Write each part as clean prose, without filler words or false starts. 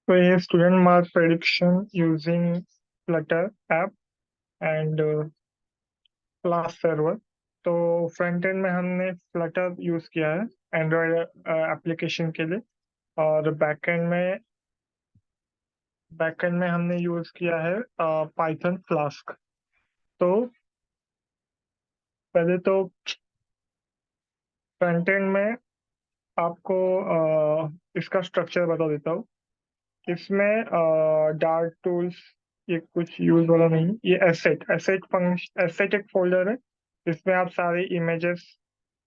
तो ये student mark prediction using Flutter app and class server. तो फ्रंट एंड में हमने फ्लटर यूज किया है एंड्रॉयड एप्लीकेशन के लिए। और बैकएंड में हमने यूज किया है पाइथन फ्लास्क। तो पहले तो फ्रंट एंड में आपको इसका स्ट्रक्चर बता देता हूँ। इसमें डार्ट टूल्स ये कुछ यूज वाला नहीं, ये एसेट एक फोल्डर है। इसमें आप सारे इमेजेस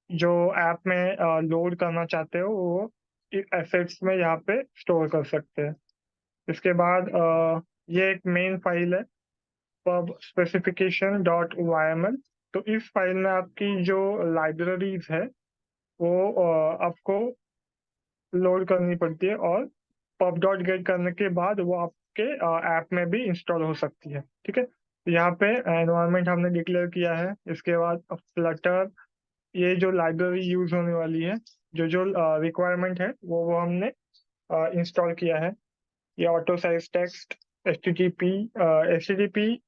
जो ऐप में लोड करना चाहते हो वो एसेट्स में यहाँ पे स्टोर कर सकते हैं। इसके बाद ये एक मेन फाइल है, पब स्पेसिफिकेशन डॉट वाई। तो इस फाइल में आपकी जो लाइब्रेरीज है वो आपको लोड करनी पड़ती है, और पब डॉट गेट करने के बाद वो आपके ऐप में भी इंस्टॉल हो सकती है। ठीक है, तो यहाँ पे एनवायरनमेंट हमने डिक्लेयर किया है। इसके बाद फ्लटर, ये जो लाइब्रेरी यूज होने वाली है, जो जो रिक्वायरमेंट है वो हमने इंस्टॉल किया है। ये auto size text, H T T P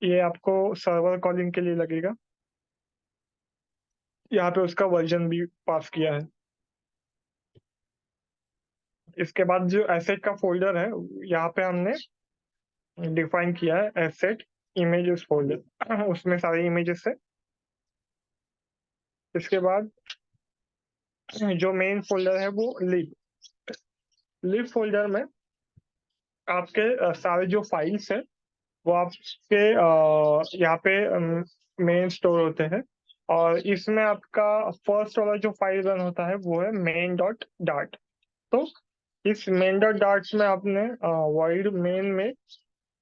ये आपको सर्वर कॉलिंग के लिए लगेगा। यहाँ पे उसका वर्जन भी पास किया है। इसके बाद जो एसेट का फोल्डर है, यहाँ पे हमने डिफाइन किया है एसेट इमेजेस फोल्डर उसमें सारे इमेजेस है। इसके बाद जो मेन फोल्डर है वो लिब फोल्डर में आपके सारे जो फाइल्स है वो आपके यहाँ पे मेन स्टोर होते हैं। और इसमें आपका फर्स्ट वाला जो फाइल रन होता है वो है मेन डॉट डार्ट। तो इस मेन डॉट डार्ट में आपने वॉइड मेन में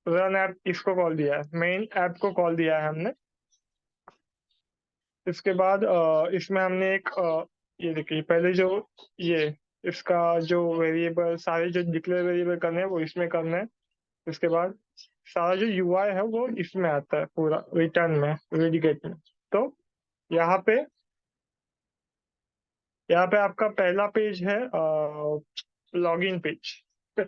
रन ऐप इसको कॉल दिया है, मेन ऐप को कॉल दिया है हमने। इसके बाद इसमें हमने एक ये देखिए, पहले जो ये इसका जो वेरिएबल, सारे जो डिक्लेयर वेरिएबल करने हैं वो इसमें करना है। इसके बाद सारा जो यूआई है वो इसमें आता है पूरा रिटर्न में, रेडिकेट में। तो यहाँ पे यहाँ पे आपका पहला पेज है लॉगिन पेज। तो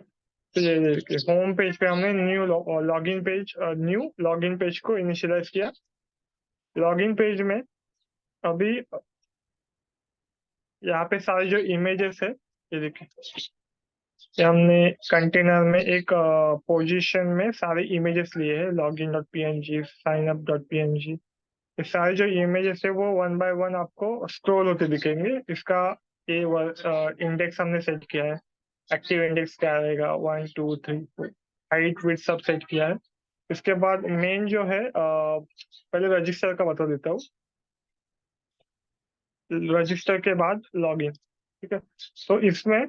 ये देखिए, होम पेज पे हमने new login page, new login page को इनिशियलाइज किया। लॉगिन पेज में अभी यहाँ पे सारे जो इमेजेस है, ये देखिए, ये हमने कंटेनर में एक पोजीशन में सारे इमेजेस लिए हैं, login dot P N G, sign up dot P N G. ये सारे जो इमेजेस है वो वन बाय वन आपको स्क्रॉल होते दिखेंगे। इसका ये इंडेक्स हमने सेट किया है। एक्टिव इंडेक्स क्या रहेगा, 1 2 3 4। हाइट विड्थ सब सेट किया है। इसके बाद मेन जो है पहले रजिस्टर का बता देता हूँ। रजिस्टर के बाद लॉगिन। ठीक है, तो इसमें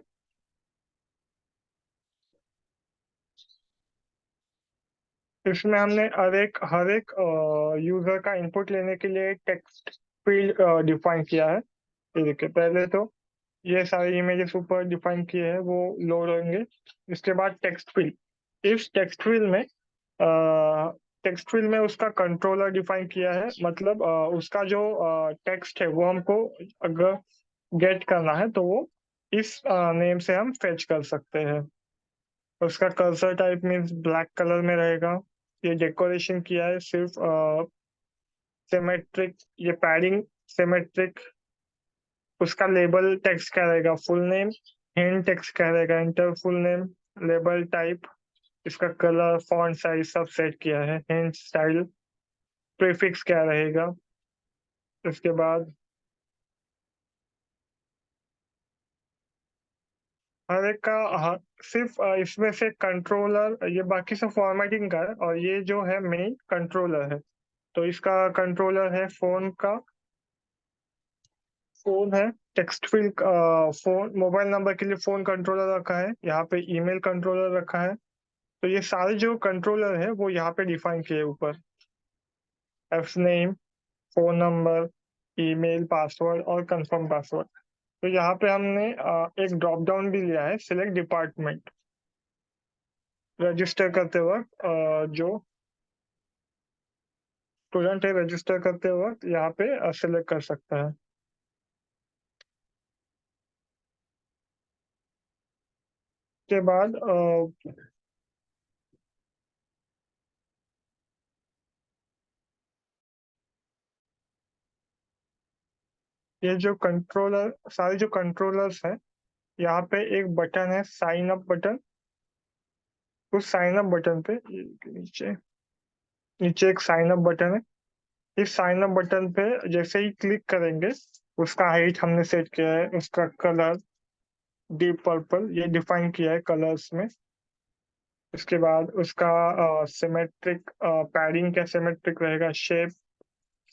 हमने हर एक यूजर का इनपुट लेने के लिए टेक्स्ट फील्ड डिफाइन किया है। ये देखिए, पहले तो ये सारे इमेजेस ऊपर डिफाइन किए हैं वो लोड होंगे। इसके बाद टेक्स्ट फील्ड, इस टेक्स्ट फील्ड में उसका कंट्रोलर डिफाइन किया है। मतलब उसका जो टेक्स्ट है वो हमको अगर गेट करना है तो वो इस नेम से हम फेच कर सकते हैं। उसका cursor type means black colour में रहेगा। ये डेकोरेशन किया है सिर्फ सिमेट्रिक, ये पैडिंग सिमेट्रिक। उसका लेबल टेक्स्ट क्या रहेगा, फुल नेम। हिंट टेक्स्ट क्या रहेगा, inter full name. Label type, इसका कलर फॉन्ट साइज सब सेट किया है। हिंट स्टाइल, प्रीफिक्स क्या रहेगा। इसके बाद हर एक का सिर्फ इसमें से कंट्रोलर, ये बाकी सब फॉर्मेटिंग का है, और ये जो है मेन कंट्रोलर है। तो इसका कंट्रोलर है फोन का, फोन है। Text field, phone mobile number के लिए फोन कंट्रोलर रखा है, यहाँ पे ईमेल कंट्रोलर रखा है। तो ये सारे जो कंट्रोलर है वो यहाँ पे डिफाइन किए ऊपर। F name, phone number, email, password और कंफर्म पासवर्ड। तो यहाँ पे हमने एक ड्रॉप डाउन भी लिया है, सिलेक्ट डिपार्टमेंट। रजिस्टर करते वक्त जो स्टूडेंट है रजिस्टर करते वक्त यहाँ पे सिलेक्ट कर सकता है। इसके बाद ये जो कंट्रोलर, सारे जो कंट्रोलर्स हैं, यहाँ पे एक बटन है साइन अप बटन। उस साइन अप बटन पे नीचे नीचे एक साइन अप बटन है। इस साइन अप बटन पे जैसे ही क्लिक करेंगे, उसका हाइट हमने सेट किया है, उसका कलर डीप पर्पल ये डिफाइन किया है कलर्स में। इसके बाद उसका सिमेट्रिक पैडिंग क्या सिमेट्रिक रहेगा, शेप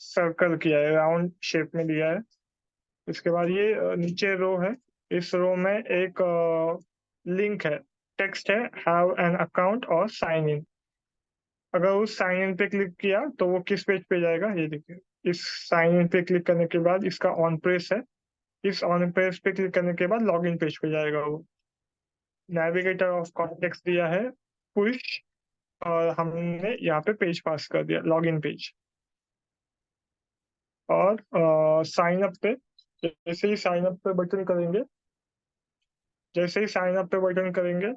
सर्कल किया है, राउंड शेप में दिया है। इसके बाद ये नीचे रो है, इस रो में एक लिंक है, टेक्स्ट है, हैव एन अकाउंट और साइन इन। अगर उस साइन इन पे क्लिक किया तो वो किस पेज पे जाएगा, ये देखिए। इस साइन इन पे क्लिक करने के बाद इसका ऑन प्रेस है, इस ऑन प्रेस पे क्लिक करने के बाद लॉगिन पेज पे जाएगा वो। नेविगेटर ऑफ कॉन्टेक्स्ट दिया है पुश, और हमने यहाँ पे पेज पास कर दिया लॉगिन पेज। और साइन अप पे जैसे ही साइन अप पे बटन करेंगे, जैसे ही साइन अप पे बटन करेंगे,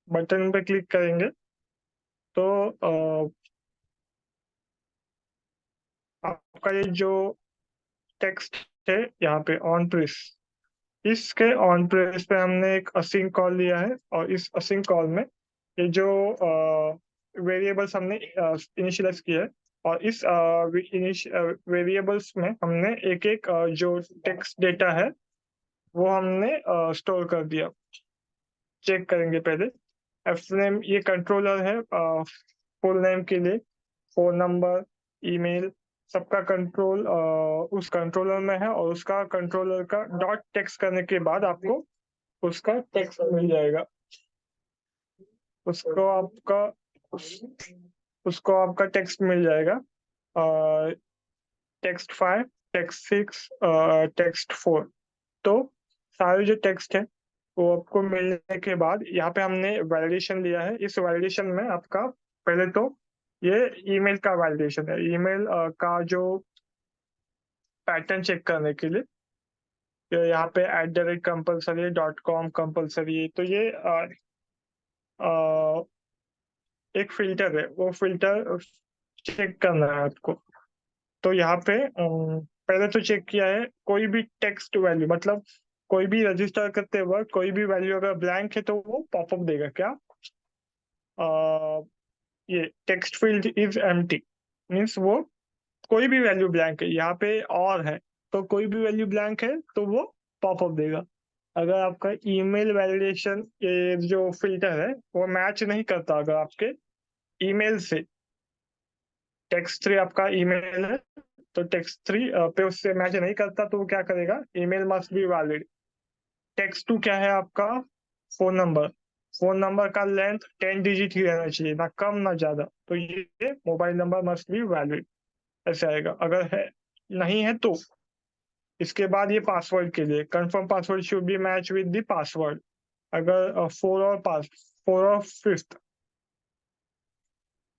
बटन पे क्लिक करेंगे, तो आपका ये जो टेक्स्ट है यहाँ पे ऑन प्रेस, इसके ऑन प्रेस पे हमने एक असिंक कॉल लिया है, और इस असिंक कॉल में ये जो वेरिएबल्स हमने इनिशियलाइज किया है, और इस वेरिएबल्स में हमने एक एक जो टेक्स्ट डेटा है वो हमने स्टोर कर दिया। चेक करेंगे पहले। एफ नेम ये कंट्रोलर है फुल नेम के लिए, फोन नंबर, ईमेल, सबका कंट्रोल उस कंट्रोलर में है, और उसका कंट्रोलर का डॉट टेक्स्ट करने के बाद आपको उसका टेक्स्ट मिल जाएगा। उसको आपका उस, उसको आपका टेक्स्ट मिल जाएगा, टेक्स्ट 5, टेक्स्ट 6, टेक्स्ट 4। तो सारे जो टेक्स्ट है वो आपको मिलने के बाद यहाँ पे हमने वैलिडेशन लिया है। इस वैलिडेशन में आपका पहले तो ये ईमेल का वैलिडेशन है, ईमेल का जो पैटर्न चेक करने के लिए। तो यहाँ पे @ कंपल्सरी, .com कंपल्सरी है, तो ये अ, एक फिल्टर है, वो फिल्टर चेक करना है आपको। तो यहाँ पे पहले तो चेक किया है कोई भी टेक्स्ट वैल्यू, मतलब कोई भी रजिस्टर करते वक्त कोई भी वैल्यू अगर ब्लैंक है तो वो पॉपअप देगा क्या, ये text field is empty, means वो कोई भी वैल्यू ब्लैंक है, यहाँ पे और है तो कोई भी वैल्यू ब्लैंक है तो वो पॉपअप देगा। अगर आपका ईमेल वैलिडेशन ये जो फिल्टर है वो मैच नहीं करता, अगर आपके ईमेल से टेक्स्ट 3 आपका ईमेल है, तो टेक्स्ट 3 पे उससे मैच नहीं करता तो वो क्या करेगा, email must be valid. Text 2 क्या है आपका, फोन नंबर। फोन नंबर का लेंथ 10 डिजिट ही रहना चाहिए, ना कम ना ज्यादा, तो ये mobile number must be valid ऐसे आएगा। अगर है नहीं है तो इसके बाद ये पासवर्ड के लिए confirm password should be match with the password. अगर फोर और फिफ्थ,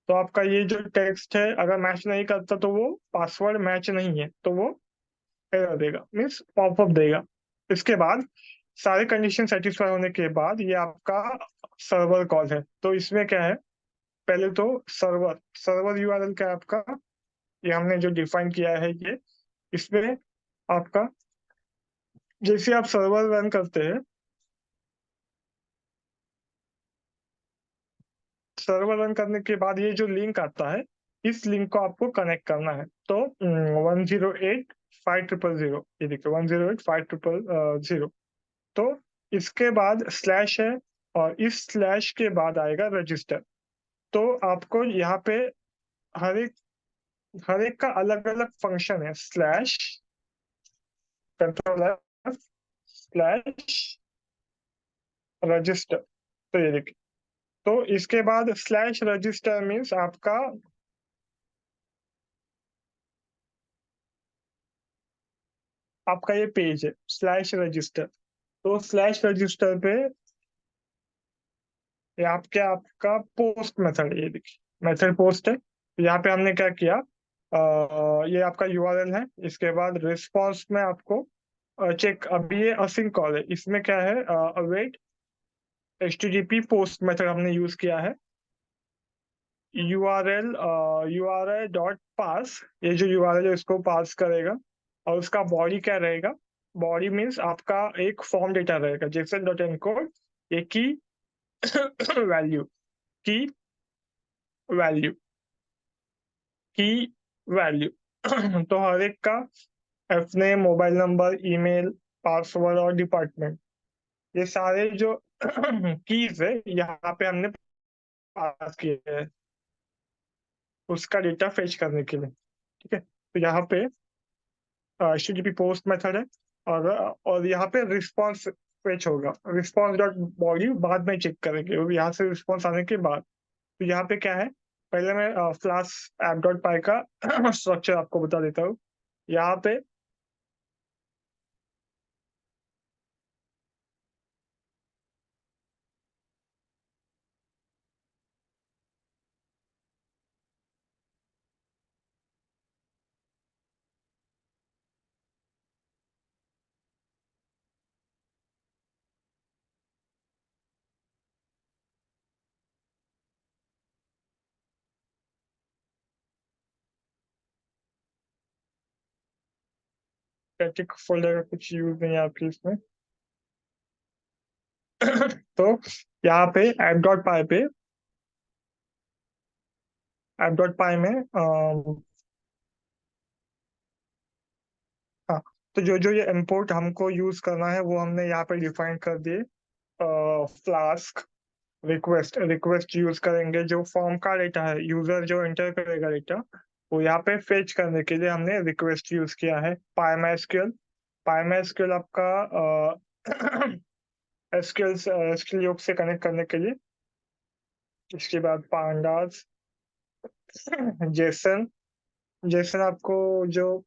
तो आपका ये जो टेक्स्ट है अगर मैच नहीं करता तो वो पासवर्ड मैच नहीं है, तो वो एरर देगा, मीन्स पॉपअप देगा। इसके बाद सारे कंडीशन सेटिस्फाई होने के बाद ये आपका सर्वर कॉल है। तो इसमें क्या है, पहले तो सर्वर सर्वर यूआरएल क्या है आपका, ये हमने जो डिफाइन किया है ये। इसमें आपका जैसे आप सर्वर रन करते हैं, सर्वर रन करने के बाद ये जो लिंक आता है, इस लिंक को आपको कनेक्ट करना है। तो 108 5000, ये देखिए 108 5000। तो इसके बाद स्लैश है, और इस स्लैश के बाद आएगा रजिस्टर। तो आपको यहाँ पे हर एक हर एक का अलग अलग फंक्शन है, स्लैश कंट्रोलर स्लैश रजिस्टर। तो ये देखिए, तो इसके बाद स्लैश रजिस्टर मीन्स आपका ये पेज है स्लैश रजिस्टर। तो स्लैश रजिस्टर पे ये आपके आपका पोस्ट मेथड है, ये देखिए मेथड पोस्ट है। यहाँ पे हमने क्या किया, ये आपका यूआरएल है। इसके बाद रिस्पॉन्स में आपको चेक, अभी ये असिंक कॉल है, इसमें क्या है, अवेट HTTP पोस्ट मेथड हमने यूज किया है। URL डॉट पास, ये जो URL है इसको पास करेगा, और उसका बॉडी क्या रहेगा? बॉडी मीन्स आपका एक फॉर्म डेटा रहेगा, जेसन डॉट एनकोड, ये की वैल्यू, की वैल्यू, की वैल्यू। तो हर एक का अपने मोबाइल नंबर, ईमेल, पासवर्ड और डिपार्टमेंट, ये सारे जो कीज है यहाँ पे हमने पास किए हैं उसका डेटा फेच करने के लिए। ठीक है, तो यहाँ पे HTTP पोस्ट मेथड है, और यहाँ पे रिस्पॉन्स फेच होगा, रिस्पॉन्स डॉट बॉडी बाद में चेक करेंगे, और यहाँ से रिस्पॉन्स आने के बाद। तो यहाँ पे क्या है, पहले मैं फ्लास ऐप डॉट पाई का स्ट्रक्चर आपको बता देता हूँ। यहाँ पे स्टैटिक फोल्डर का कुछ यूज नहीं है आपके इसमें। तो यहाँ पे ऐप डॉट पाई में हाँ, तो जो जो ये इंपोर्ट हमको यूज करना है वो हमने यहाँ पे डिफाइन कर दिए। फ्लास्क रिक्वेस्ट, रिक्वेस्ट यूज करेंगे, जो फॉर्म का डेटा है, यूजर जो एंटर करेगा डेटा, वो यहाँ पे फेच करने के लिए हमने रिक्वेस्ट यूज किया है। पाइमास्क्यूएल, पाइमास्क्यूएल आपका एसक्यूएल एसक्यूएल योग से कनेक्ट करने के लिए। इसके बाद पांडास, जेसन, जेसन आपको जो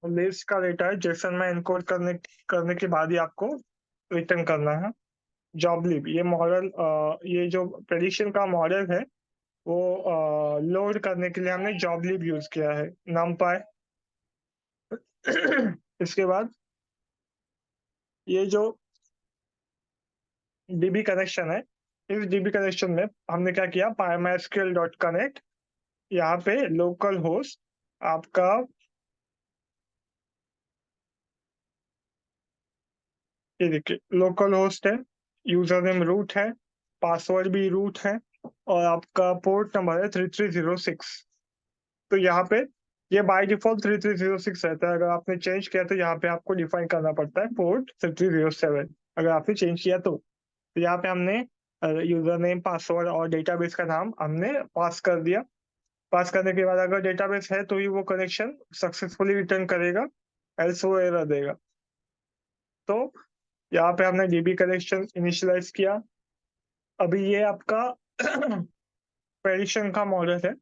लिस्ट का डेटा है जेसन में एनकोड करने करने के बाद ही आपको रिटर्न करना है। जॉबलिब, ये मॉडल, ये जो प्रेडिक्शन का मॉडल है वो लोड करने के लिए हमने जॉबलिब यूज किया है, numpy। इसके बाद ये जो डीबी कनेक्शन है, इस डीबी कनेक्शन में हमने क्या किया, पाइमास्क्यूएल डॉट कनेक्ट, यहाँ पे लोकल होस्ट आपका, ये देखिए लोकल होस्ट है, यूजर नेम रूट है, पासवर्ड भी रूट है, और आपका पोर्ट नंबर है 3306। तो यहाँ पे ये बाय डिफॉल्ट 3306 रहता है, अगर आपने चेंज किया तो यहाँ पे आपको डिफाइन करना पड़ता है पोर्ट 3307, अगर आपने चेंज किया तो यहाँ पे हमने यूजर नेम, पासवर्ड और डेटाबेस का नाम हमने पास कर दिया। पास करने के बाद अगर डेटाबेस है तो ही वो कनेक्शन सक्सेसफुली रिटर्न करेगा, एल्स वो एरर देगा। तो यहाँ पे हमने डीबी कनेक्शन इनिशियलाइज किया। अभी ये आपका प्रेडिक्शन का मॉडल है,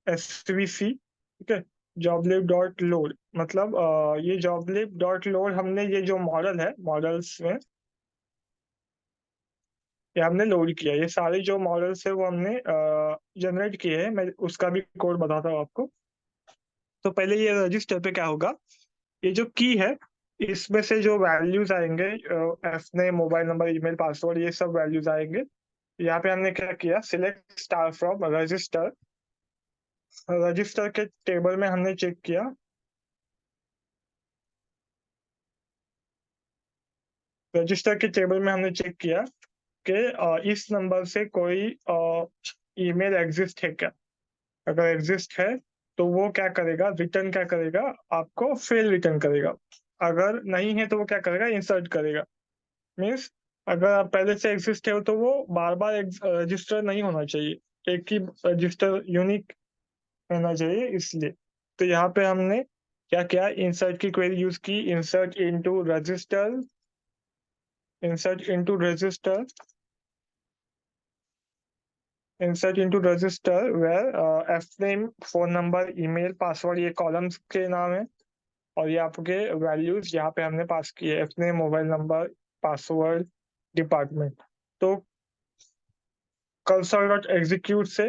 SVC। ठीक है, जॉबलिब डॉट लोड, मतलब ये जॉबलिब डॉट लोड, हमने ये जो मॉडल है, मॉडल्स में ये हमने लोड किया, ये सारे जो मॉडल्स है वो हमने जनरेट किए हैं। मैं उसका भी कोड बताता हूँ आपको। तो पहले ये रजिस्टर पे क्या होगा, ये जो की है इसमें से जो वैल्यूज आएंगे, अपने मोबाइल नंबर, ईमेल, पासवर्ड, ये सब वैल्यूज आएंगे। यहाँ पे हमने क्या किया, select star from register, register के टेबल में हमने चेक किया, रजिस्टर के टेबल में हमने चेक किया कि इस नंबर से कोई ईमेल एग्जिस्ट है क्या। अगर एग्जिस्ट है तो वो क्या करेगा, रिटर्न क्या करेगा, आपको फेल रिटर्न करेगा। अगर नहीं है तो वो क्या करेगा, इंसर्ट करेगा। मीन्स अगर आप पहले से एग्जिस्ट है तो वो बार बार रजिस्टर नहीं होना चाहिए, एक ही रजिस्टर यूनिक रहना चाहिए, इसलिए। तो यहाँ पे हमने क्या किया, इंसर्ट की क्वेरी यूज की, insert into register, insert into register, insert into register where fname, phone number, email, password, ये कॉलम्स के नाम है, और ये आपके वैल्यूज यहाँ पे हमने पास किए, fname, mobile number, password, department. तो कर्सर डॉट एग्जीक्यूट से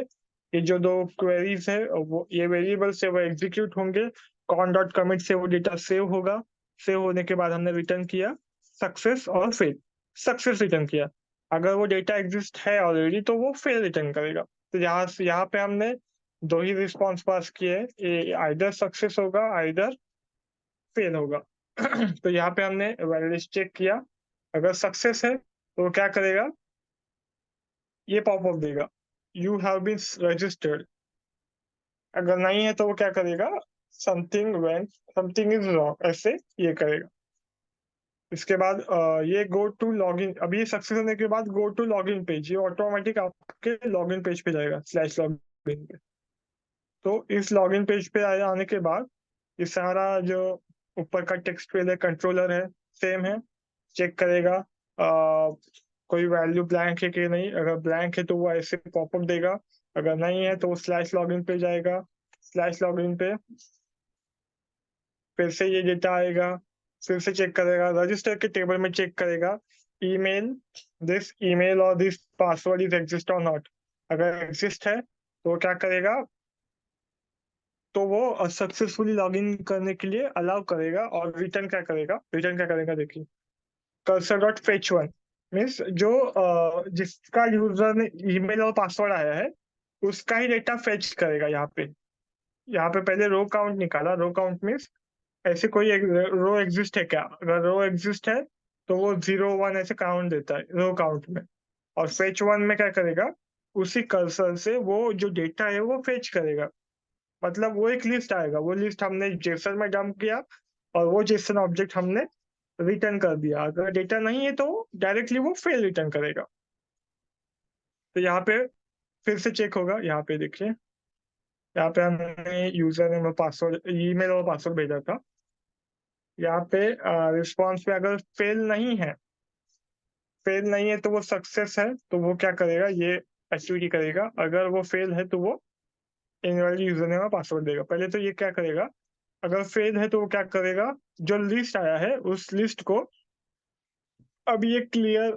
ये जो दो क्वेरीज है वो, ये वेरिएबल से वो एग्जीक्यूट होंगे। कॉन डॉट कमिट से वो डेटा सेव होगा, सेव होने के बाद हमने रिटर्न किया सक्सेस और फेल, सक्सेस रिटर्न किया। अगर वो डेटा एग्जिस्ट है ऑलरेडी तो वो फेल रिटर्न करेगा। तो यहाँ पे हमने दो ही रिस्पॉन्स पास किए, आइदर सक्सेस होगा आइदर फेल होगा। तो यहाँ पे हमने वैलिडेशन चेक किया, अगर सक्सेस है तो वो क्या करेगा, ये पॉपअप देगा, यू हैव बीन रजिस्टर्ड। अगर नहीं है तो वो क्या करेगा, समथिंग इज रॉन्ग, ऐसे ये करेगा। इसके बाद ये गो टू लॉगिन, अभी ये सक्सेस होने के बाद गो टू लॉगिन पेज, ये ऑटोमेटिक आपके लॉगिन पेज पे जाएगा, स्लैश लॉगिन पे। तो इस लॉगिन पेज पे आने के बाद ये सारा जो ऊपर का टेक्स्ट फील्ड है, कंट्रोलर है, सेम है, चेक करेगा कोई वैल्यू ब्लैंक है कि नहीं। अगर ब्लैंक है तो वो ऐसे पॉपअप देगा, अगर नहीं है तो वो स्लैश लॉगिन पे जाएगा, स्लैश लॉगिन पे फिर से ये डेटा आएगा, फिर से चेक करेगा, रजिस्टर के टेबल में चेक करेगा, ईमेल दिस ईमेल और दिस पासवर्ड इज एग्जिस्ट और नॉट। अगर एग्जिस्ट है तो वो क्या करेगा, तो वो सक्सेसफुली लॉगिन करने के लिए अलाउ करेगा। और रिटर्न क्या करेगा देखिए, cursor dot fetch one means जो जिसका यूजर ने ईमेल और पासवर्ड आया है उसका ही डेटा फेच करेगा। यहाँ पे पहले रो काउंट निकाला, रो काउंट मीन्स ऐसे कोई एक रो एग्जिस्ट है क्या, अगर रो एग्जिस्ट है तो वो 0 1 ऐसे काउंट देता है रो काउंट में। और फेच वन में क्या करेगा, उसी कर्सर से वो जो डेटा है वो फेच करेगा। मतलब वो एक लिस्ट आएगा, वो लिस्ट हमने जेसन में डंप किया और वो जेसन ऑब्जेक्ट हमने रिटर्न कर दिया। अगर डेटा नहीं है तो डायरेक्टली वो फेल रिटर्न करेगा। तो यहाँ पे फिर से चेक होगा, यहाँ पे देखिए, यहाँ पे हमने यूजर नेम और पासवर्ड, ईमेल और पासवर्ड भेजा था। यहाँ पे रिस्पॉन्स पे अगर फेल नहीं है तो वो सक्सेस है, तो वो क्या करेगा, ये एक्टिविटी करेगा। अगर वो फेल है तो वो इनवैलिड यूजर नेम और पासवर्ड देगा। पहले तो ये क्या करेगा, अगर फेल है तो वो क्या करेगा, जो लिस्ट आया है उस लिस्ट को, अभी ये क्लियर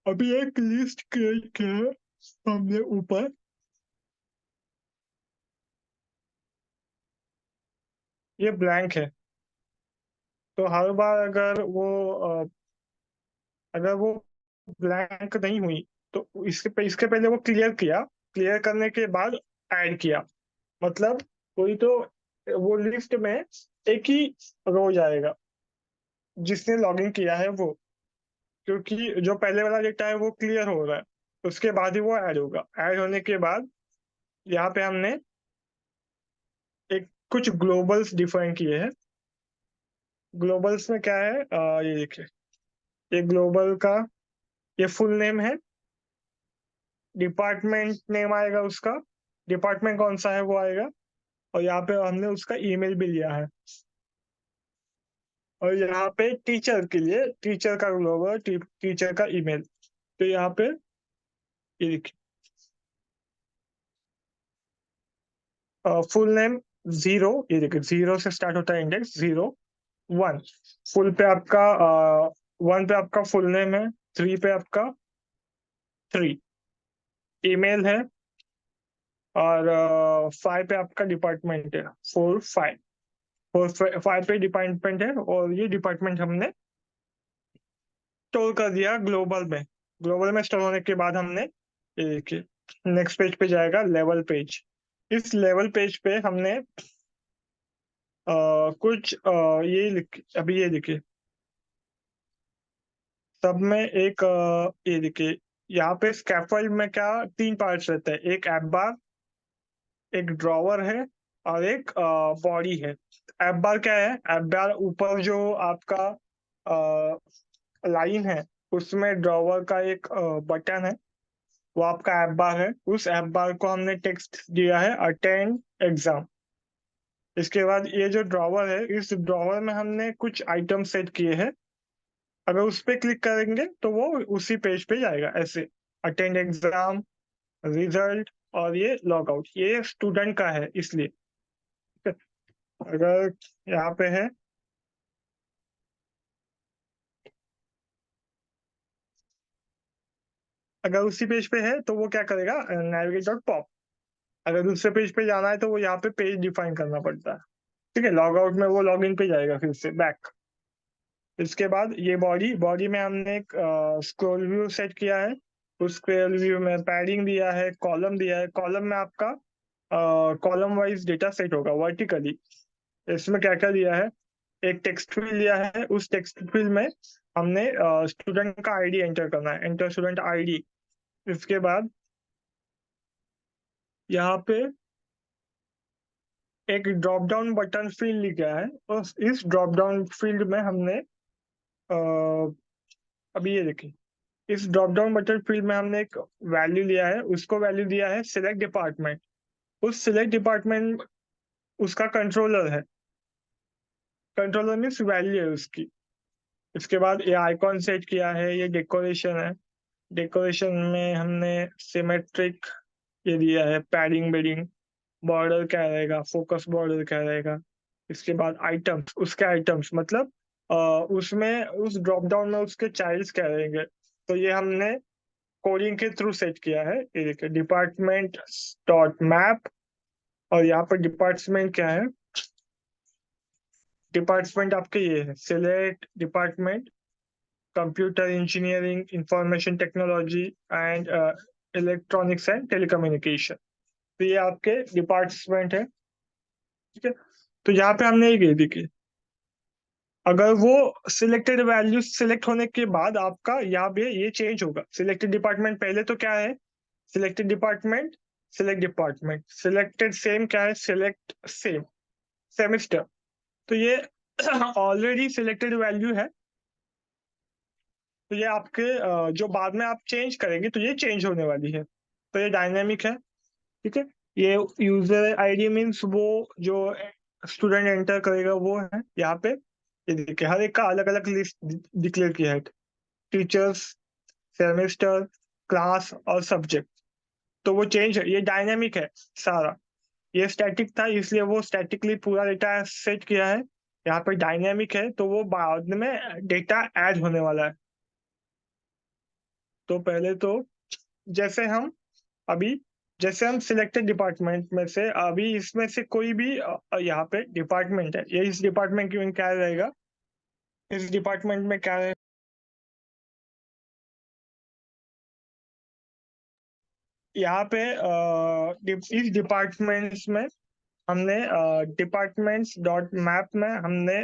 अभी एक लिस्ट क्रिएट किया है हमने ऊपर, ये ब्लैंक है। तो हर बार अगर वो ब्लैंक नहीं हुई तो इसके पहले वो क्लियर किया, क्लियर करने के बाद ऐड किया। मतलब कोई तो वो लिस्ट में एक ही रो जाएगा जिसने लॉगिन किया है वो, क्योंकि जो पहले वाला डेटा है वो क्लियर हो रहा है, उसके बाद ही वो ऐड होगा। ऐड होने के बाद यहाँ पे हमने एक कुछ ग्लोबल्स डिफाइन किए हैं। ग्लोबल्स में क्या है, ये देखिए, ये ग्लोबल का ये फुल नेम है, डिपार्टमेंट नेम आएगा उसका, डिपार्टमेंट कौन सा है वो आएगा, और यहाँ पे हमने उसका ईमेल भी लिया है। और यहाँ पे टीचर के लिए टीचर का ग्लोबल, टीचर का ईमेल। तो यहाँ पे ये देखिए, फुल नेम 0, ये देखिए 0 से स्टार्ट होता है इंडेक्स, 0 1, फुल पे आपका 1 पे आपका फुल नेम है, 3 पे आपका 3 ईमेल है, और 5 पे आपका डिपार्टमेंट है, 4 5 पे डिपार्टमेंट है। और ये डिपार्टमेंट हमने स्टोर कर दिया ग्लोबल में। ग्लोबल में स्टोर होने के बाद हमने ये देखिए, नेक्स्ट पेज पे जाएगा, लेवल पेज। इस लेवल पेज पे हमने कुछ अभी ये देखिए, सब में एक ये देखिए, यहाँ पे स्कैफोल्ड में क्या 3 पार्ट्स रहते हैं, एक ऐप बार, एक ड्रॉवर है, और एक बॉडी है। ऐप बार क्या है, ऐप बार ऊपर जो आपका लाइन है उसमें ड्रॉवर का एक बटन है, वो आपका ऐप बार है। उस ऐप बार को हमने टेक्स्ट दिया है अटेंड एग्जाम। इसके बाद ये जो ड्रॉवर है, इस ड्रॉवर में हमने कुछ आइटम सेट किए हैं। अगर उस पर क्लिक करेंगे तो वो उसी पेज पे जाएगा, ऐसे अटेंड एग्जाम, रिजल्ट, और ये लॉग आउट, ये स्टूडेंट का है इसलिए। अगर यहाँ पे है, अगर उसी पेज पे है तो वो क्या करेगा, नेविगेट डॉट पॉप। अगर दूसरे पेज पे जाना है तो वो यहाँ पे पेज डिफाइन करना पड़ता है। ठीक है, लॉग आउट में वो लॉग इन पे जाएगा फिर से बैक। इसके बाद ये बॉडी बॉडी में हमने एक स्क्रॉल व्यू सेट किया है। उस स्क्रॉल व्यू में पैडिंग दिया है, कॉलम दिया है। कॉलम में आपका कॉलम वाइज डेटा सेट होगा वर्टिकली। इसमें क्या क्या दिया है, एक टेक्स्ट फील्ड दिया है। उस टेक्स्ट फील्ड में हमने स्टूडेंट का आईडी एंटर करना है, एंटर स्टूडेंट आईडी। इसके बाद यहाँ पे एक ड्रॉप डाउन बटन फील्ड लिखा है, और इस ड्रॉप डाउन फील्ड में हमने अभी ये देखिए, इस ड्रॉप डाउन बटन फील्ड में हमने एक वैल्यू लिया है, उसको वैल्यू दिया है सिलेक्ट डिपार्टमेंट। उस सिलेक्ट डिपार्टमेंट उसका कंट्रोलर है, कंट्रोलर मीन्स वैल्यू है उसकी। इसके बाद ये आइकॉन सेट किया है, ये डेकोरेशन है। डेकोरेशन में हमने सिमेट्रिक ये दिया है, पैडिंग बेडिंग, बॉर्डर क्या रहेगा, फोकस बॉर्डर क्या रहेगा। इसके बाद आइटम्स, उसके आइटम्स मतलब उसमें उस ड्रॉप डाउन में उसके चाइल्ड्स क्या रहेंगे, तो ये हमने कोडिंग के थ्रू सेट किया है। ये देखिए डिपार्टमेंट डॉट मैप, और यहाँ पर डिपार्टमेंट क्या है, डिपार्टमेंट आपके ये है select department computer engineering information technology and electronics and telecommunication. तो ये आपके डिपार्टमेंट है, ठीक है। तो यहाँ पे हमने ये देखिए, अगर वो सिलेक्टेड वैल्यू सिलेक्ट होने के बाद आपका यहाँ पे ये चेंज होगा। सिलेक्टेड डिपार्टमेंट पहले तो क्या है, selected department select department, selected same क्या है, सिलेक्ट सेम सेमिस्टर। तो ये ऑलरेडी सिलेक्टेड वैल्यू है, तो ये आपके जो बाद में आप चेंज करेंगे तो ये चेंज होने वाली है। तो ये डायनेमिक है, ठीक है। ये यूजर आईडी मीन्स वो जो स्टूडेंट एंटर करेगा वो है यहाँ पे। ये देखिए हर एक का अलग अलग लिस्ट डिक्लेयर किया है, टीचर्स, सेमेस्टर, क्लास और सब्जेक्ट। तो वो चेंज है, ये डायनेमिक है सारा। ये स्टैटिक था इसलिए वो स्टैटिकली पूरा डेटा सेट किया है। यहाँ पे डायनेमिक है तो वो बाद में डेटा ऐड होने वाला है। तो पहले तो जैसे हम अभी जैसे हम सिलेक्टेड डिपार्टमेंट में से अभी इसमें से कोई भी यहाँ पे डिपार्टमेंट है, ये इस डिपार्टमेंट में क्या रहेगा, इस डिपार्टमेंट में क्या है, यहाँ पे इस डिपार्टमेंट्स में हमने डिपार्टमेंट्स डॉट मैप में हमने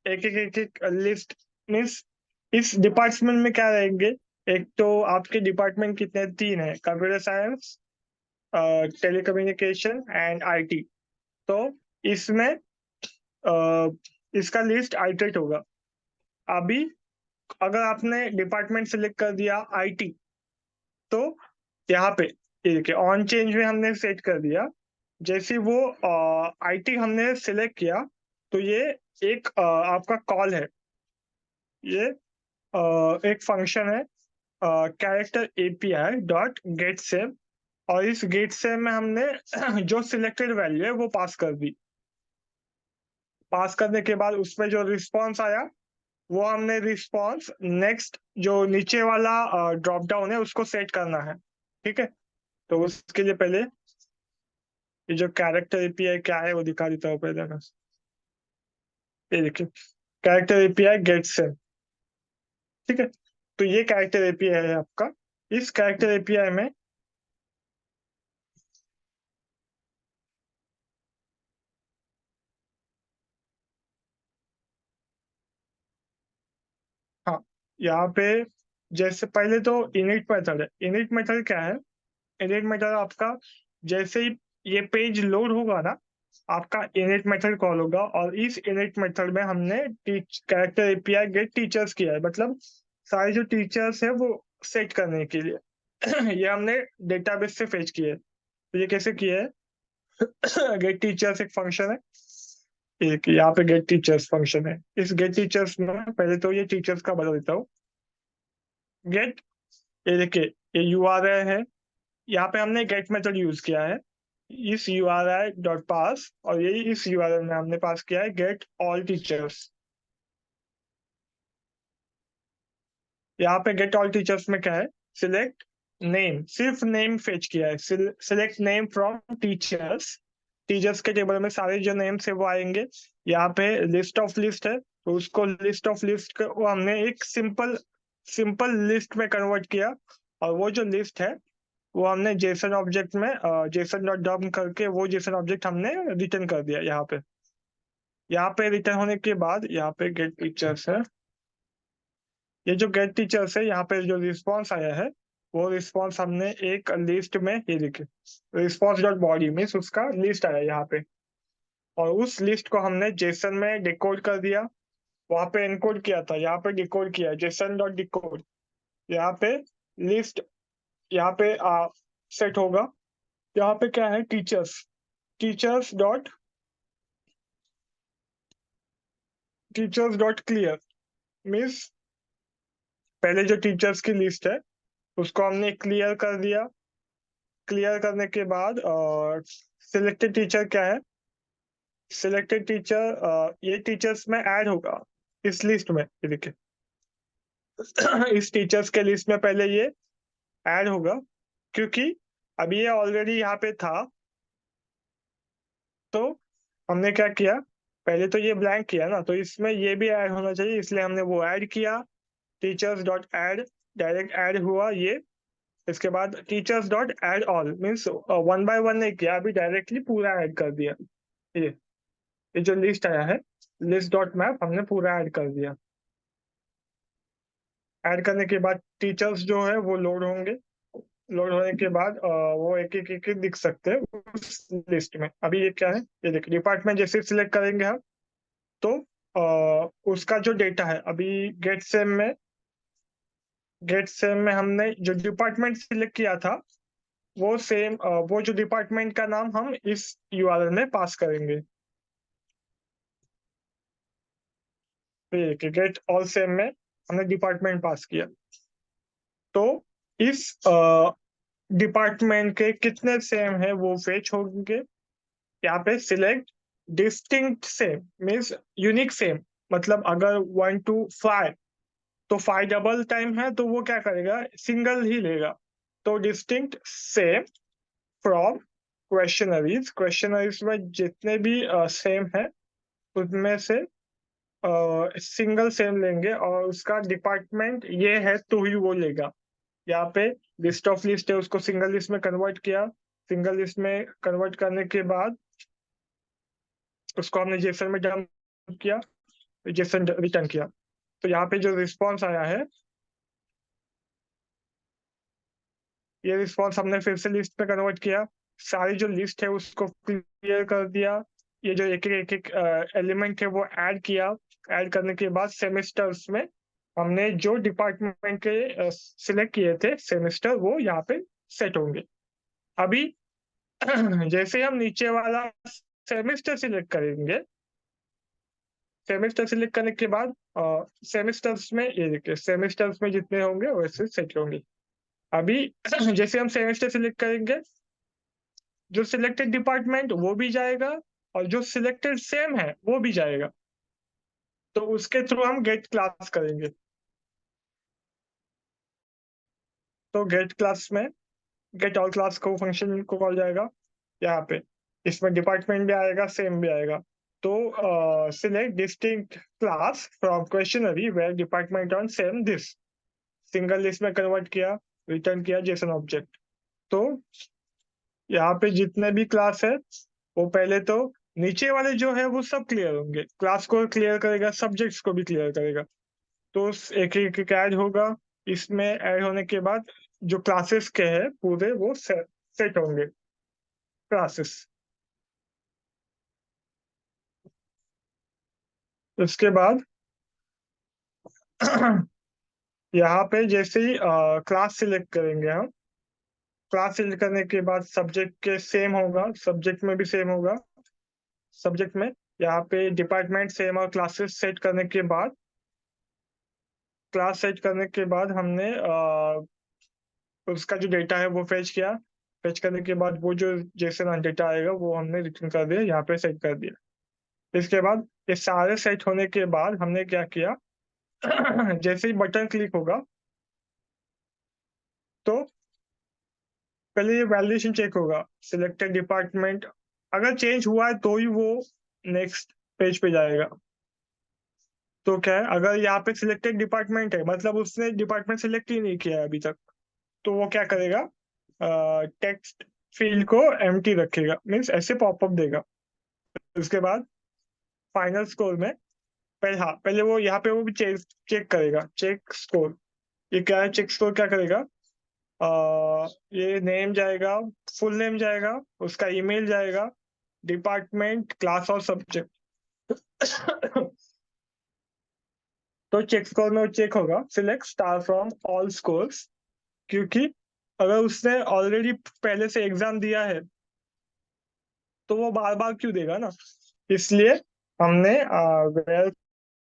एक लिस्ट मीन्स इस डिपार्टमेंट में क्या रहेंगे। एक तो आपके डिपार्टमेंट कितने, तीन है, computer science, telecommunication and IT. तो इसमें इसका लिस्ट आइटरेट होगा। अभी अगर आपने डिपार्टमेंट सेलेक्ट कर दिया आईटी, तो यहाँ पे ये देखिए ऑन चेंज में हमने सेट कर दिया। जैसे वो आईटी हमने सिलेक्ट किया तो ये एक आपका कॉल है, ये एक फंक्शन है character API dot gate save. और इस गेट सेव में हमने जो सिलेक्टेड वैल्यू है वो पास कर दी। पास करने के बाद उसमें जो रिस्पॉन्स आया वो हमने रिस्पॉन्स नेक्स्ट जो नीचे वाला ड्रॉप डाउन है उसको सेट करना है, ठीक है। तो उसके लिए पहले ये जो कैरेक्टर एपीआई क्या है वो दिखा देता हूँ पहले मैं। ये देखिए कैरेक्टर एपीआई गेट सेव, ठीक है। तो ये कैरेक्टर एपीआई है आपका। इस कैरेक्टर एपीआई में हाँ, यहाँ पे जैसे पहले तो इनिट मेथड है। इनिट मेथड क्या है, इनिट मेथड आपका जैसे ही ये पेज लोड होगा ना, आपका इनिट मेथड कॉल होगा। और इस इनिट मेथड में हमने कैरेक्टर एपीआई गेट टीचर्स किया है, मतलब सारे जो टीचर्स है वो सेट करने के लिए ये हमने डेटाबेस से फेच किया है। तो ये कैसे किया है गेट टीचर्स एक फंक्शन है, एक यहाँ पे गेट टीचर्स फंक्शन है। इस गेट टीचर्स में पहले तो ये टीचर्स का बता देता हूँ। गेट, ये देखिए ये यूआरएल है, यहाँ पे हमने गेट मेथड यूज किया है। इस यूआरएल डॉट पास, और यही इस यूआरएल में हमने पास किया है गेट ऑल टीचर्स। यहाँ पे गेट ऑल टीचर्स में क्या है, सिलेक्ट नेम, सिर्फ नेम फेच किया है। Select name from teachers, teachers के टेबल में सारे जो नेम्स है वो आएंगे। यहाँ पे लिस्ट ऑफ लिस्ट है, तो उसको लिस्ट ऑफ लिस्ट को हमने एक सिंपल सिंपल लिस्ट में कन्वर्ट किया, और वो जो लिस्ट है वो हमने जेसन ऑब्जेक्ट में जेसन डॉट डॉम करके वो जेसन ऑब्जेक्ट हमने रिटर्न कर दिया यहाँ पे। यहाँ पे रिटर्न होने के बाद यहाँ पे गेट टीचर्स है, ये जो गेट टीचर्स है यहाँ पे जो रिस्पॉन्स आया है वो रिस्पॉन्स हमने एक लिस्ट में ये लिखे, रिस्पॉन्स डॉट बॉडी मीन्स उसका लिस्ट आया यहाँ पे, और उस लिस्ट को हमने जेसन में डिकोड कर दिया। वहां पे एनकोड किया था, यहाँ पे डिकोड किया, जेसन डॉट डिकोड। यहाँ पे लिस्ट यहाँ पे सेट होगा। यहाँ पे क्या है, teachers, teachers dot teachers dot clear means पहले जो टीचर्स की लिस्ट है उसको हमने क्लियर कर दिया। क्लियर करने के बाद सिलेक्टेड टीचर क्या है, सिलेक्टेड टीचर ये टीचर्स में ऐड होगा इस लिस्ट में, ये देखिए इस टीचर्स के लिस्ट में पहले ये ऐड होगा, क्योंकि अभी ये ऑलरेडी यहाँ पे था। तो हमने क्या किया, पहले तो ये ब्लैंक किया ना, तो इसमें ये भी ऐड होना चाहिए, इसलिए हमने वो ऐड किया। Teachers dot add, direct add हुआ ये। इसके बाद teachers dot add all means one by one नहीं किया, अभी डायरेक्टली पूरा ऐड कर दिया। ये ये जो लिस्ट आया है, लिस्ट डॉट मैप, हमने पूरा ऐड कर दिया। ऐड करने के बाद टीचर्स जो है वो लोड होंगे, लोड होने के बाद वो एक एक दिख सकते हैं उस लिस्ट में। अभी ये क्या है, ये देखिए डिपार्टमेंट जैसे सिलेक्ट करेंगे हम, तो उसका जो डेटा है अभी गेट सेम में हमने जो डिपार्टमेंट सिलेक्ट किया था वो सेम वो जो डिपार्टमेंट का नाम हम इस यूआरएल में पास करेंगे। तो ये गेट ऑल सेम में हमने डिपार्टमेंट पास किया, तो इस डिपार्टमेंट के कितने सेम है वो फेच होंगे। यहाँ पे select distinct same means unique same, मतलब अगर 1 to 5 तो 5 डबल टाइम है तो वो क्या करेगा, सिंगल ही लेगा। तो distinct same from questionnaires, questionnaires में जितने भी सेम है उनमें से सिंगल सेम लेंगे, और उसका डिपार्टमेंट ये है तो ही वो लेगा। यहाँ पे लिस्ट ऑफ लिस्ट है उसको सिंगल लिस्ट में कन्वर्ट किया। सिंगल लिस्ट में कन्वर्ट करने के बाद उसको हमने जेसन में डंप किया, जेसन रिटर्न किया। तो यहाँ पे जो रिस्पॉन्स आया है, ये रिस्पॉन्स हमने फिर से लिस्ट में कन्वर्ट किया, सारी जो लिस्ट है उसको क्लियर कर दिया। ये जो एक एक एलिमेंट है वो ऐड किया। ऐड करने के बाद सेमेस्टर्स में हमने जो डिपार्टमेंट के सिलेक्ट किए थे सेमेस्टर वो यहाँ पे सेट होंगे। अभी जैसे हम नीचे वाला सेमेस्टर सिलेक्ट करेंगे, सेमेस्टर सिलेक्ट करने के बाद सेमेस्टर्स में ये देखिए सेमेस्टर्स में जितने होंगे वैसे सेट होंगे। अभी जैसे हम सेमेस्टर सिलेक्ट करेंगे, जो सिलेक्टेड डिपार्टमेंट वो भी जाएगा और जो सिलेक्टेड सेम है वो भी जाएगा। तो उसके थ्रू हम गेट क्लास करेंगे। तो गेट क्लास में गेट ऑल क्लास को फंक्शन को कॉल जाएगा यहाँ पे, इसमें डिपार्टमेंट भी आएगा सेम भी आएगा। तो select distinct class from questionnaire where department on same this, single list में कन्वर्ट किया, रिटर्न किया जेसन ऑब्जेक्ट। तो यहाँ पे जितने भी क्लास है वो पहले तो नीचे वाले जो है वो सब क्लियर होंगे, क्लास को क्लियर करेगा, सब्जेक्ट्स को भी क्लियर करेगा। तो एक एक ऐड होगा, इसमें ऐड होने के बाद जो क्लासेस के हैं पूरे वो सेट होंगे क्लासेस। उसके बाद यहाँ पे जैसे ही क्लास सिलेक्ट करेंगे हम, क्लास सिलेक्ट करने के बाद सब्जेक्ट के सेम होगा, सब्जेक्ट में भी सेम होगा। सब्जेक्ट में यहाँ पे डिपार्टमेंट सेम और क्लासेस सेट करने के बाद, क्लास सेट करने के बाद हमने उसका जो डेटा है वो फेच किया। फेच करने के बाद वो जो जेसन डेटा आएगा वो हमने रिटर्न कर दिया, यहाँ पे सेट कर दिया। इसके बाद ये सारे सेट होने के बाद हमने क्या किया, जैसे ही बटन क्लिक होगा तो पहले ये वैलिडेशन चेक होगा, सिलेक्टेड डिपार्टमेंट अगर चेंज हुआ है तो ही वो नेक्स्ट पेज पे जाएगा। तो क्या है, अगर यहाँ पे सिलेक्टेड डिपार्टमेंट है, मतलब उसने डिपार्टमेंट सिलेक्ट ही नहीं किया है अभी तक, तो वो क्या करेगा, टेक्स्ट फील्ड को एम्प्टी रखेगा, मीन्स ऐसे पॉपअप देगा। उसके बाद फाइनल स्कोर में पहले, हाँ पहले वो यहाँ पे वो भी चेक चेक करेगा, चेक स्कोर। ये क्या है, चेक स्कोर क्या करेगा, ये नेम जाएगा, फुल नेम जाएगा, उसका ईमेल जाएगा, डिपार्टमेंट, क्लास और सब्जेक्ट। तो चेक स्कोर में वो चेक होगा, select star from all scores, क्योंकि अगर उसने ऑलरेडी पहले से एग्जाम दिया है तो वो बार बार क्यों देगा ना, इसलिए हमने वेयर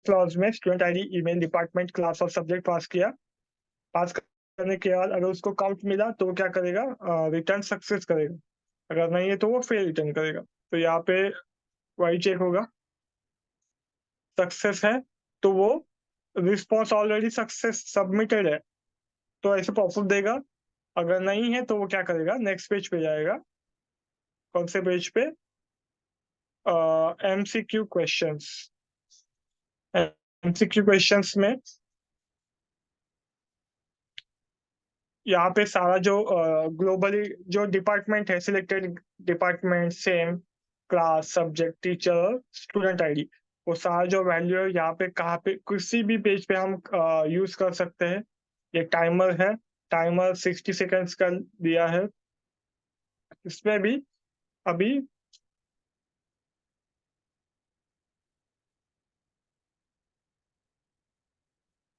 क्लॉज में student ID, email, department, class और सब्जेक्ट पास किया। पास करने के बाद अगर उसको काउंट मिला तो वो क्या करेगा, रिटर्न सक्सेस करेगा, अगर नहीं है तो वो फेल रिटर्न करेगा। तो यहाँ पे वही चेक होगा, सक्सेस है तो वो रिस्पॉन्स ऑलरेडी सक्सेस सबमिटेड है, तो ऐसे पॉपअप देगा। अगर नहीं है तो वो क्या करेगा, नेक्स्ट पेज पे जाएगा। कौन से पेज पे, एमसीक्यू क्वेश्चंस। एमसीक्यू क्वेश्चंस में यहाँ पे सारा जो ग्लोबली जो डिपार्टमेंट है, selected department, same, class, subject, teacher, student ID, वो सारा जो वैल्यू है यहाँ पे कहाँ पे किसी भी पेज पे हम यूज कर सकते हैं। ये टाइमर है, टाइमर 60 सेकेंड्स का दिया है। इसमें भी अभी,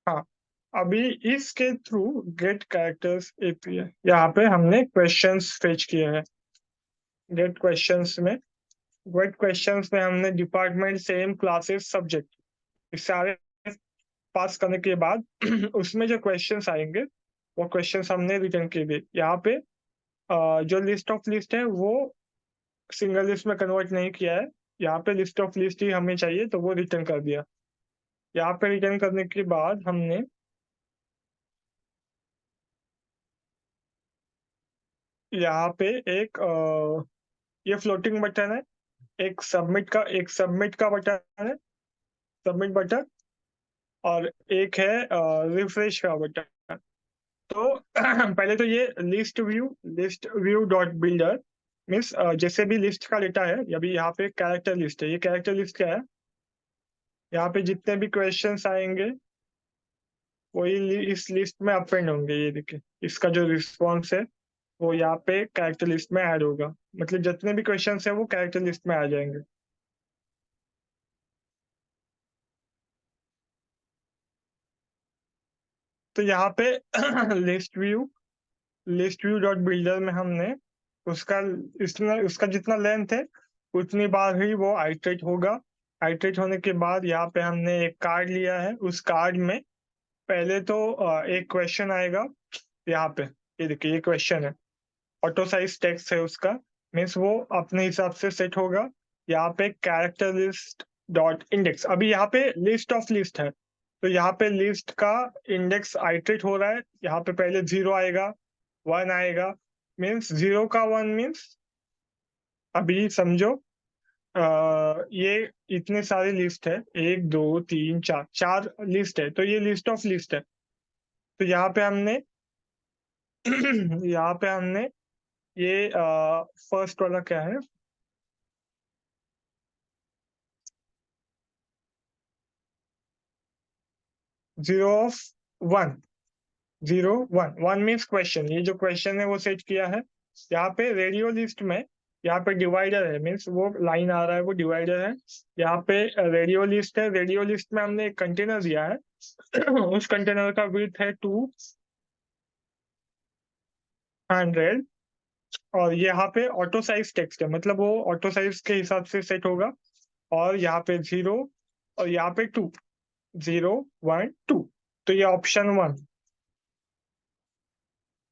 हाँ, अभी इसके थ्रू गेट कैरेक्टर्स एपीआई, यहाँ पे हमने क्वेश्चंस फेच किए हैं। गेट क्वेश्चंस में, गेट क्वेश्चंस में हमने डिपार्टमेंट, सेम, क्लासेस, सब्जेक्ट, इस सारे पास करने के बाद उसमें जो क्वेश्चंस आएंगे वो क्वेश्चंस हमने रिटर्न किए दिए। यहाँ पे जो लिस्ट ऑफ लिस्ट है वो सिंगल लिस्ट में कन्वर्ट नहीं किया है, यहाँ पे लिस्ट ऑफ लिस्ट ही हमें चाहिए तो वो रिटर्न कर दिया। यहाँ पे रिटर्न करने के बाद हमने यहाँ पे एक ये फ्लोटिंग बटन है, एक सबमिट का बटन है, सबमिट बटन, और एक है रिफ्रेश का बटन। तो पहले तो ये list view dot builder means जैसे भी लिस्ट का डेटा है, अभी यहाँ पे कैरेक्टर लिस्ट है, ये कैरेक्टर लिस्ट क्या है, यहाँ पे जितने भी क्वेश्चंस आएंगे वही इस लिस्ट में अपेंड होंगे। ये देखिए, इसका जो रिस्पॉन्स है वो यहाँ पे कैरेक्टर लिस्ट में ऐड होगा, मतलब जितने भी क्वेश्चंस है वो कैरेक्टर लिस्ट में आ जाएंगे। तो यहाँ पे लिस्ट व्यू डॉट बिल्डर में हमने उसका उसका जितना लेंथ है उतनी बार ही वो आइटरेट होगा। आइटरेट होने के बाद यहाँ पे हमने एक कार्ड लिया है, उस कार्ड में पहले तो एक क्वेश्चन आएगा यहाँ पे। ये देखिए, ये क्वेश्चन है, ऑटो साइज टेक्स्ट है उसका, मीन्स वो अपने हिसाब से सेट होगा। यहाँ पे कैरेक्टर लिस्ट डॉट इंडेक्स, अभी यहाँ पे लिस्ट ऑफ लिस्ट है तो यहाँ पे लिस्ट का इंडेक्स आइटरेट हो रहा है। यहाँ पे पहले 0 आएगा, 1 आएगा, मीन्स 0 का 1 मीन्स, अभी समझो ये इतने सारे लिस्ट है, 1 2 3 4, चार लिस्ट है, तो ये लिस्ट ऑफ लिस्ट है। तो यहाँ पे हमने यहाँ पे हमने ये फर्स्ट वाला क्या है, 0 ऑफ 1, 0 1 मीन्स क्वेश्चन, ये जो क्वेश्चन है वो सेट किया है। यहाँ पे रेडियो लिस्ट में यहाँ पे डिवाइडर है, मीन्स वो लाइन आ रहा है वो डिवाइडर है। यहाँ पे रेडियो लिस्ट है, रेडियो लिस्ट में हमने एक कंटेनर दिया है। उस कंटेनर का विड्थ है 200, और यहाँ पे ऑटो साइज टेक्स्ट है, मतलब वो ऑटो साइज के हिसाब से सेट होगा। और यहाँ पे 0 और यहाँ पे 2, 0 1 2, तो ये option 1,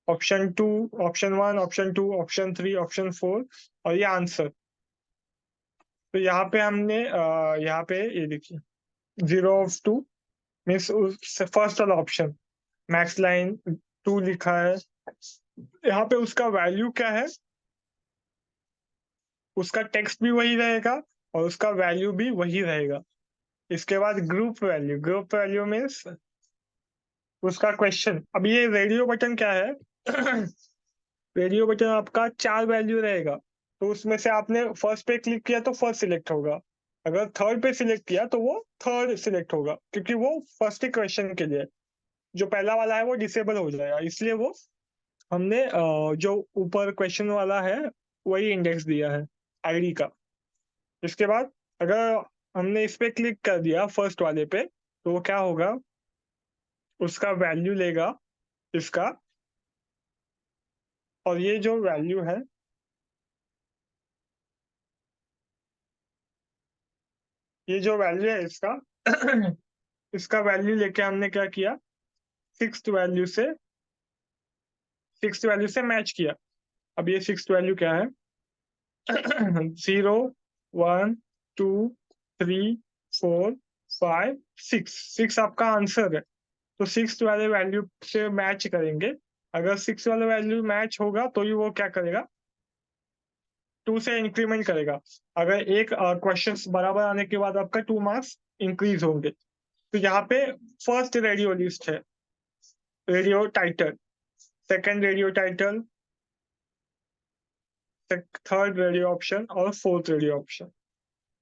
option 2, option 1, option 2, option 3, option 4, और ये आंसर। तो यहाँ पे हमने यहाँ पे ये देखिए, 0 ऑफ 2 मीन्स फर्स्ट वाला ऑप्शन, मैक्स लाइन 2 लिखा है। यहाँ पे उसका वैल्यू क्या है, उसका टेक्स्ट भी वही रहेगा और उसका वैल्यू भी वही रहेगा। इसके बाद ग्रुप वैल्यू मीन्स उसका क्वेश्चन। अब ये रेडियो बटन क्या है? रेडियो बटन आपका 4 वैल्यू रहेगा, तो उसमें से आपने फर्स्ट पे क्लिक किया तो फर्स्ट सिलेक्ट होगा, अगर थर्ड पे सिलेक्ट किया तो वो थर्ड सिलेक्ट होगा, क्योंकि वो फर्स्ट क्वेश्चन के लिए। जो पहला वाला है वो डिसेबल हो जाएगा, इसलिए वो हमने जो ऊपर क्वेश्चन वाला है वही इंडेक्स दिया है आईडी का। इसके बाद अगर हमने इस पे क्लिक कर दिया फर्स्ट वाले पे, तो वो क्या होगा, उसका वैल्यू लेगा इसका, और ये जो वैल्यू है, ये जो वैल्यू है इसका इसका वैल्यू लेके हमने क्या किया, सिक्स वैल्यू से सिक्स वैल्यू से मैच किया। अब ये सिक्स वैल्यू क्या है? 0, 1, 2, 3, 4, 5, 6, 6 आपका आंसर है। तो सिक्स वाले वैल्यू से मैच करेंगे। अगर सिक्स वाला वैल्यू मैच होगा तो ही वो क्या करेगा, टू से इंक्रीमेंट करेगा। अगर एक क्वेश्चन बराबर आने के बाद आपका 2 मार्क्स इंक्रीज होंगे। तो यहाँ पे फर्स्ट रेडियो लिस्ट है, radio title, second radio title, third radio option और फोर्थ रेडियो ऑप्शन।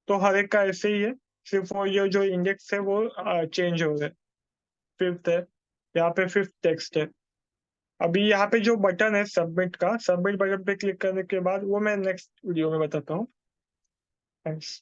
तो हर एक का ऐसे ही है, सिर्फ वो ये जो इंडेक्स है वो चेंज हो रहे। फिफ्थ है, यहाँ पे फिफ्थ टेक्स्ट है। अभी यहाँ पे जो बटन है सबमिट का, सबमिट बटन पे क्लिक करने के बाद वो मैं नेक्स्ट वीडियो में बताता हूँ। थैंक्स।